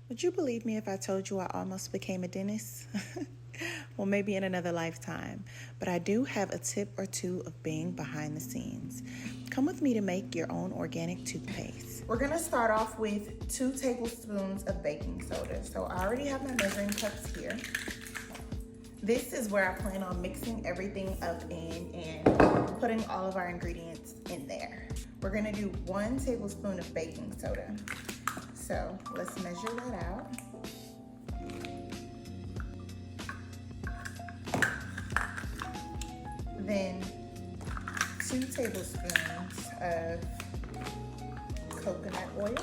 Would you believe me if I told you I almost became a dentist? Well, maybe in another lifetime. But I do have a tip or two of being behind the scenes. Come with me to make your own organic toothpaste. We're going to start off with 2 tablespoons of baking soda. So I already have my measuring cups here. This is where I plan on mixing everything up in and putting all of our ingredients in there. We're going to do 1 tablespoon of baking soda. So let's measure that out. Then 2 tablespoons of coconut oil.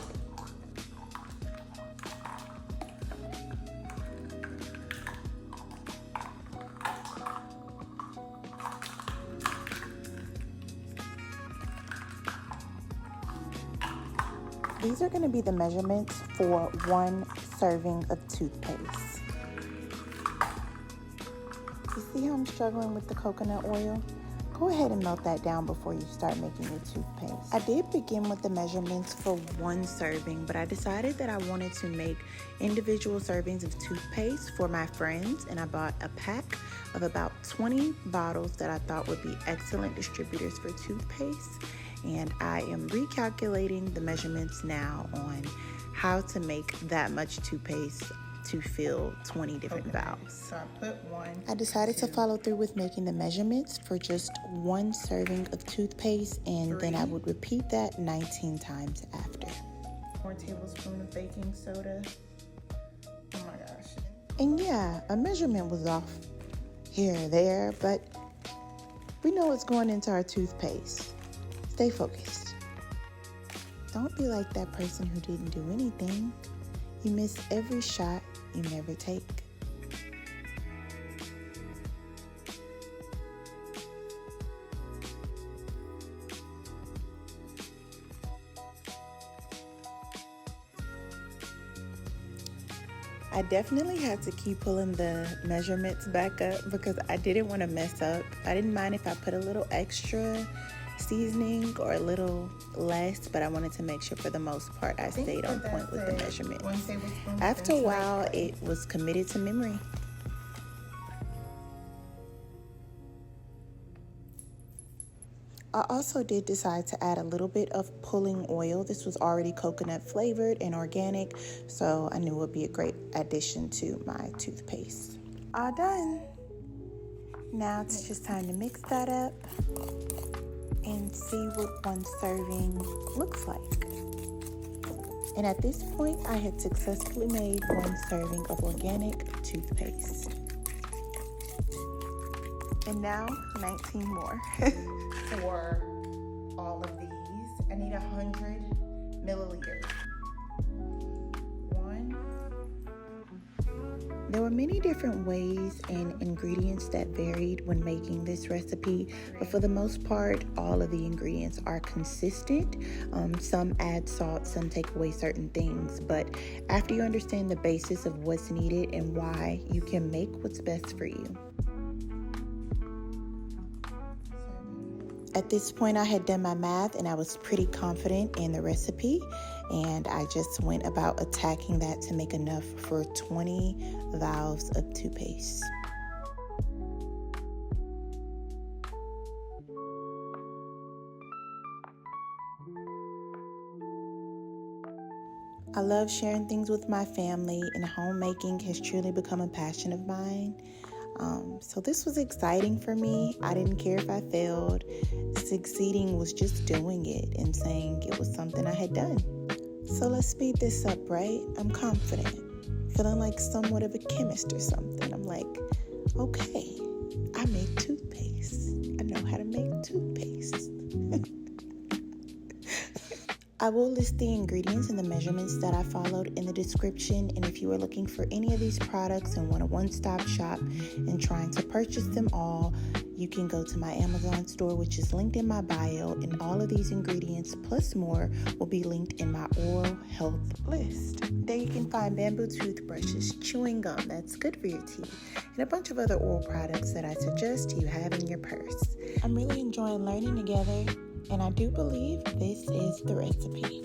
These are going to be the measurements for 1 serving of toothpaste. You see how I'm struggling with the coconut oil? Go ahead and melt that down before you start making your toothpaste. I did begin with the measurements for 1 serving, but I decided that I wanted to make individual servings of toothpaste for my friends, and I bought a pack of about 20 bottles that I thought would be excellent distributors for toothpaste. And I am recalculating the measurements now on how to make that much toothpaste to fill 20 different valves. So I put 1. I decided to follow through with making the measurements for just 1 serving of toothpaste, and 3. Then I would repeat that 19 times after. 4 tablespoons of baking soda. Oh my gosh. And yeah, a measurement was off here or there, but we know what's going into our toothpaste. Stay focused. Don't be like that person who didn't do anything. You miss every shot you never take. I definitely had to keep pulling the measurements back up because I didn't want to mess up. I didn't mind if I put a little extra seasoning or a little less, but I wanted to make sure for the most part I stayed on point with the measurements. After a while, it was committed to memory. I also did decide to add a little bit of pulling oil. This was already coconut flavored and organic, so I knew it would be a great addition to my toothpaste. All done. Now it's just time to mix that up and see what 1 serving looks like. And at this point, I had successfully made 1 serving of organic toothpaste. And now 19 more. For all of these, I need 100 milliliters. 1. There were many different ways and ingredients that varied when making this recipe, but for the most part, all of the ingredients are consistent. Some add salt, some take away certain things, but after you understand the basis of what's needed and why, you can make what's best for you. At this point, I had done my math and I was pretty confident in the recipe, and I just went about attacking that to make enough for 20 valves of toothpaste. I love sharing things with my family, and homemaking has truly become a passion of mine. So this was exciting for me. I didn't care if I failed. Succeeding was just doing it and saying it was something I had done. So let's speed this up, right? I'm confident, feeling like somewhat of a chemist or something. I'm like, okay, I make toothpaste. I know how to make toothpaste. I will list the ingredients and the measurements that I followed in the description, and if you are looking for any of these products and want a one-stop shop and trying to purchase them all, you can go to my Amazon store, which is linked in my bio, and all of these ingredients plus more will be linked in my oral health list. There you can find bamboo toothbrushes, chewing gum that's good for your teeth, and a bunch of other oral products that I suggest you have in your purse. I'm really enjoying learning together, and I do believe this is the recipe.